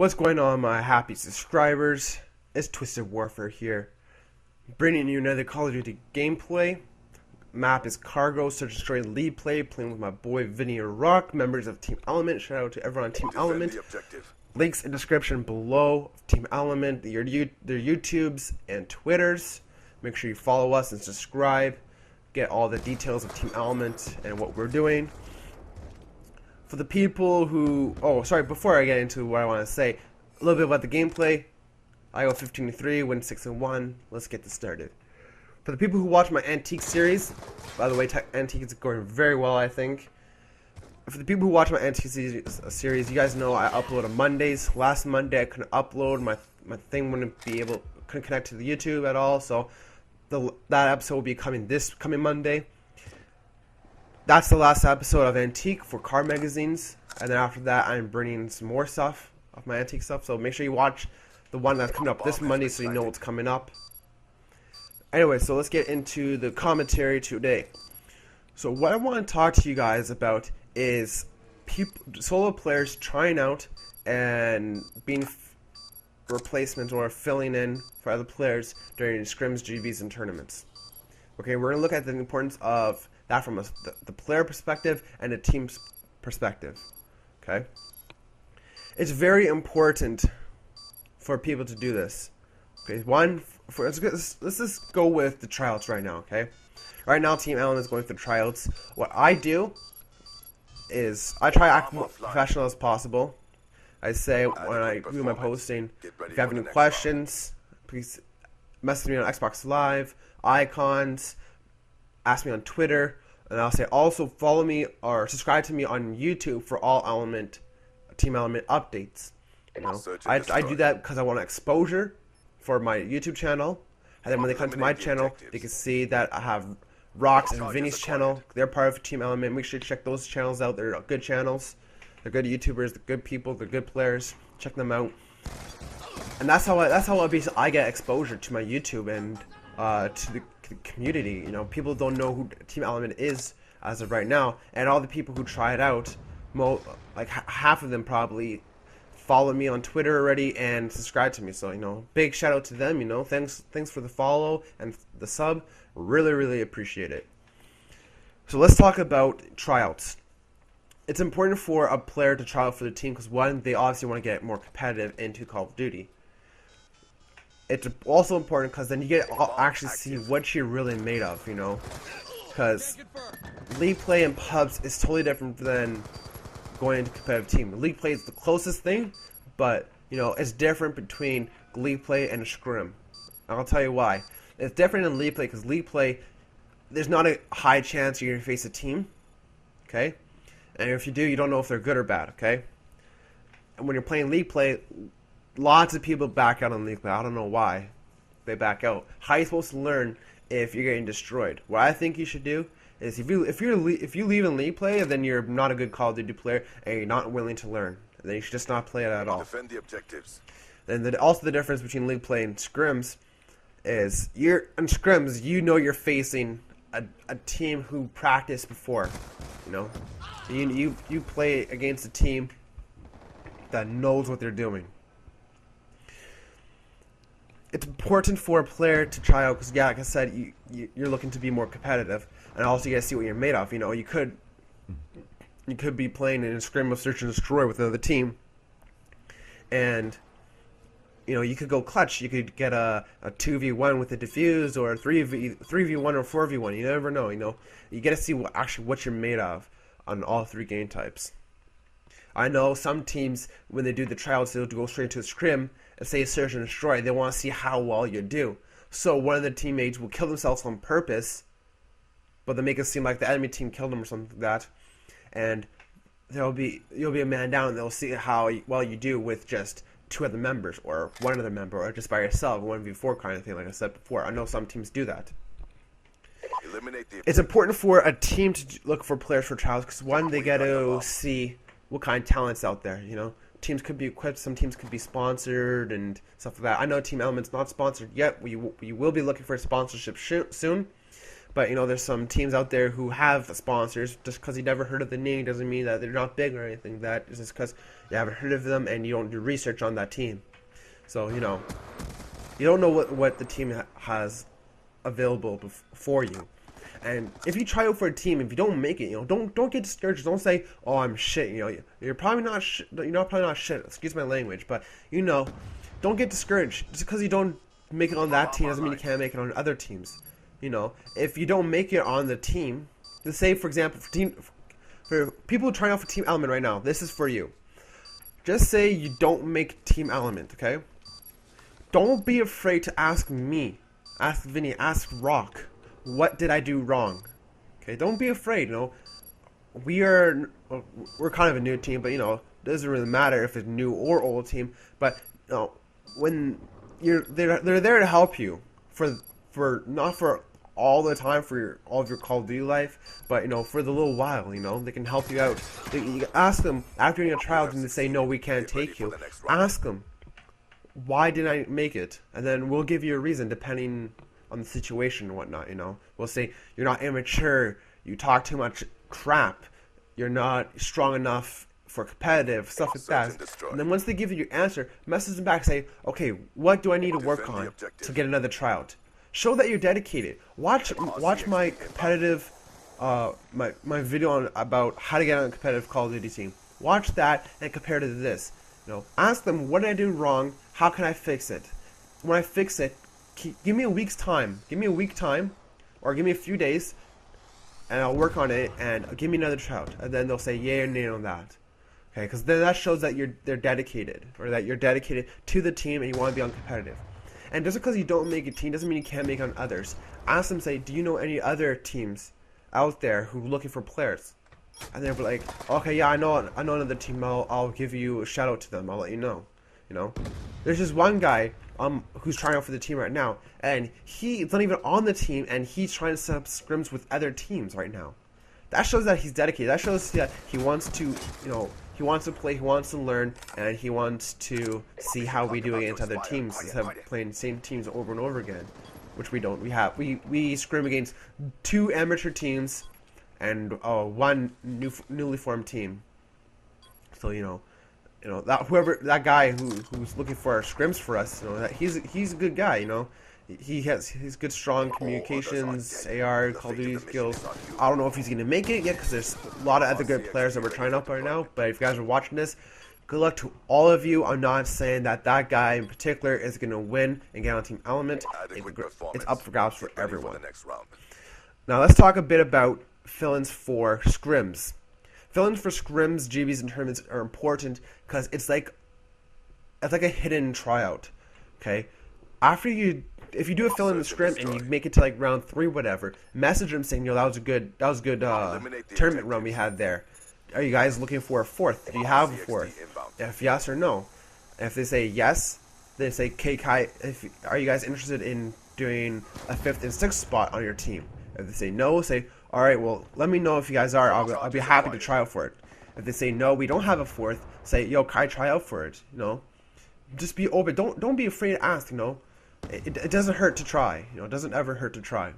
What's going on, my happy subscribers? It's Twisted Warfare here, bringing you another Call of Duty gameplay. Map is Cargo, Search and Destroy Lead Play, playing with my boy Vinny Rock, members of Team Element. Shout out to everyone on Team Element. Links in description below. Team Element, their YouTubes and Twitters. Make sure you follow us and subscribe. Get all the details of Team Element and what we're doing. For the people who... Oh, sorry, before I get into what I want to say, a little bit about the gameplay. I go 15-3, win 6-1. Let's get this started. For the people who watch my Antique series, by the way, Antique is going very well, I think. For the people who watch my Antique series, you guys know I upload on Mondays. Last Monday I couldn't upload. My thing couldn't connect to the YouTube at all, so that episode will be coming this coming Monday. That's the last episode of Antique for car magazines, and then after that I'm bringing some more stuff of my Antique stuff, so make sure you watch the one that's coming up this Monday so you know what's coming up. Anyway, so let's get into the commentary today. So what I want to talk to you guys about is solo players trying out and being replacements or filling in for other players during scrims, GBs, and tournaments. Okay, we're going to look at the importance of that from the player perspective and the team's perspective. Okay, it's very important for people to do this. Okay, let's just go with the tryouts right now. Okay, right now Team Allen is going through tryouts. What I do is I try to act more professional as possible. I say when I do my posting, if you have any questions, please message me on Xbox Live, icons, ask me on Twitter, and I'll say also follow me or subscribe to me on YouTube for all Team Element updates. You know, I do that because I want exposure for my YouTube channel, and then when they come to my channel, they can see that I have Rock's and Vinny's channel. They're part of Team Element. Make sure to check those channels out. They're good channels. They're good YouTubers. They're good people. They're good players. Check them out. And that's how I get exposure to my YouTube and to the community. You know, people don't know who Team Element is as of right now, and all the people who try it out, like half of them probably follow me on Twitter already and subscribe to me. So, you know, big shout out to them. You know, thanks for the follow and the sub. Really appreciate it. So let's talk about tryouts. It's important for a player to try out for the team because, one, they obviously want to get more competitive into Call of Duty. It's also important because then you get to actually see what you're really made of, you know, because league play in pubs is totally different than going into competitive team. League play is the closest thing, but, you know, it's different between league play and a scrim. I'll tell you why. It's different in league play because league play, there's not a high chance you're going to face a team, okay? And if you do, you don't know if they're good or bad, okay? And when you're playing league play, lots of people back out on league play. I don't know why they back out. How are you supposed to learn if you're getting destroyed? What I think you should do is if you leave in league play, then you're not a good Call of Duty player and you're not willing to learn. Then you should just not play it at all. Defend the objectives. And also the difference between league play and scrims is in scrims you know you're facing a team who practiced before. You know, you play against a team that knows what they're doing. It's important for a player to try out because, yeah, like I said, you're looking to be more competitive, and also you gotta see what you're made of. You know, you could be playing in a scrim of search and destroy with another team, and you know you could go clutch. You could get a 2v1 with a defuse, or a 3v1 or 4v1. You never know. You know, you gotta see what you're made of on all three game types. I know some teams, when they do the tryouts, they'll go straight to a scrim and say search and destroy. They want to see how well you do. So one of the teammates will kill themselves on purpose, but they make it seem like the enemy team killed them or something like that. And you'll be a man down, and they'll see how well you do with just two other members, or one other member, or just by yourself, 1v4 kind of thing, like I said before. I know some teams do that. It's important for a team to look for players for trials because, one, they get to see what kind of talent's out there. You know, teams could be equipped, some teams could be sponsored and stuff like that. I know Team Element's not sponsored yet. We will be looking for a sponsorship soon, But you know, there's some teams out there who have sponsors. Just because you never heard of the name doesn't mean that they're not big or anything. That is just because you haven't heard of them and you don't do research on that team. So you know, you don't know what the team has available for you. And if you try out for a team, if you don't make it, you know, don't get discouraged. Don't say, "Oh, I'm shit." You know, you're probably not. You're probably not shit. Excuse my language, but you know, don't get discouraged. Just because you don't make it on that team doesn't mean you can't make it on other teams. You know, if you don't make it on the team, let's say for example, for people trying out for Team Element right now, this is for you. Just say you don't make Team Element, okay? Don't be afraid to ask me, ask Vinny, ask Rock. What did I do wrong? Okay, don't be afraid. You know, we're kind of a new team, but you know, it doesn't really matter if it's new or old team. But you know, when they're there to help you for not for all the time for all of your Call of Duty life, but you know, for the little while. You know, they can help you out. You ask them after doing a trial, and they say no, we can't take you. Ask them, why didn't I make it? And then we'll give you a reason depending on the situation and whatnot. You know, we'll say you're not immature, you talk too much crap, you're not strong enough for competitive, stuff like that. And then once they give you your answer, message them back, say, okay, what do I need to work on to get another tryout? Show that you're dedicated. Watch my competitive my video about how to get on a competitive Call of Duty team. Watch that and compare to this. You know, ask them, what did I do wrong? How can I fix it? When I fix it, give me a week's time. Give me a week time, or give me a few days, and I'll work on it, and give me another tryout. And then they'll say yay or nay on that. Okay, because then that shows that they're dedicated, or that you're dedicated to the team and you want to be on competitive. And just because you don't make a team doesn't mean you can't make on others. Ask them, say, do you know any other teams out there who are looking for players? And they'll be like, okay, yeah, I know another team. I'll give you a shout out to them. I'll let you know. You know, there's just one guy who's trying out for the team right now, and he's not even on the team, and he's trying to set up scrims with other teams right now. That shows that he's dedicated. That shows that he wants to, you know, he wants to play, he wants to learn, and he wants to see how we do against other teams instead of playing the same teams over and over again, which we don't. We scrim against 2 amateur teams and 1 newly formed team. So you know that guy who's looking for our scrims for us, you know, that he's a good guy. You know, he's good, strong communications, AR, Call of Duty skills. I don't know if he's gonna make it yet because there's a lot of other good players that we're trying up right now. But if you guys are watching this, good luck to all of you. I'm not saying that guy in particular is gonna win and get on Team Element. It's up for grabs for everyone. Now let's talk a bit about fill-ins for scrims. Fill-ins for scrims, GBs, and tournaments are important because it's like a hidden tryout. Okay, if you do a fill-in the scrim and you make it to like round 3, whatever, message them saying, yo, that was a good tournament run we had there. Are you guys looking for a 4th? Do you have a 4th? If yes or no. And if they say yes, they say, okay, Kai, are you guys interested in doing a 5th and 6th spot on your team? If they say no, say, all right, well, let me know if you guys are. I'll be happy to try out for it. If they say no, we don't have a 4th, say, yo, Kai, try out for it. You know, just be open. Don't be afraid to ask. You know, it doesn't hurt to try. You know, it doesn't ever hurt to try.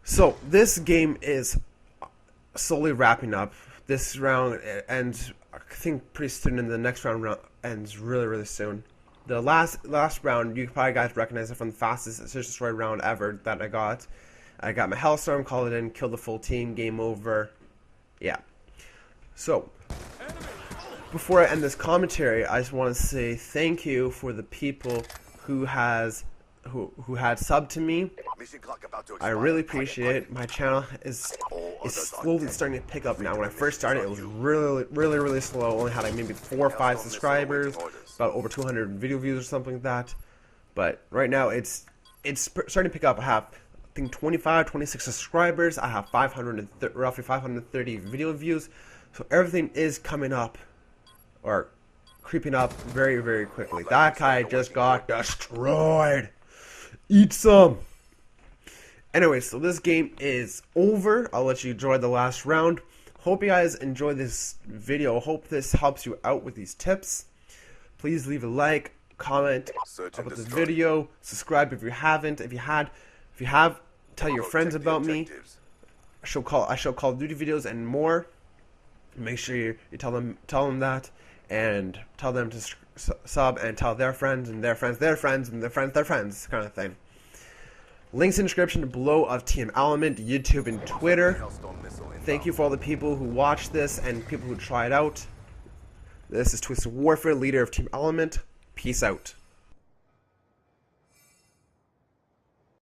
So this game is slowly wrapping up. This round ends, I think, pretty soon, and the next round ends really, really soon. The last round, you probably guys recognize it from the fastest Search Destroy round ever that I got. I got my Hellstorm, called it in, killed the full team, game over. Yeah. So, before I end this commentary, I just want to say thank you for the people who had subbed to me. I really appreciate it. My channel is slowly starting to pick up now. When I first started, it was really slow. I only had like maybe 4 or 5 subscribers, about over 200 video views or something like that. But right now, it's starting to pick up. I have, I think, 26 subscribers. I have roughly 530 video views. So everything is coming up, or creeping up very, very quickly. That guy just got destroyed. Eat some. Anyway, so this game is over. I'll let you enjoy the last round. Hope you guys enjoyed this video. Hope this helps you out with these tips. Please leave a like, comment about this video, subscribe if you haven't. If you had If you have, tell your friends about me. I show Call of Duty videos and more. Make sure you tell them that, and tell them to sub, and tell their friends and their friends their friends and their friends, kind of thing. Links in the description below of Team Element, YouTube, and Twitter. Thank you for all the people who watch this and people who try it out. This is Twisted Warfare, leader of Team Element. Peace out.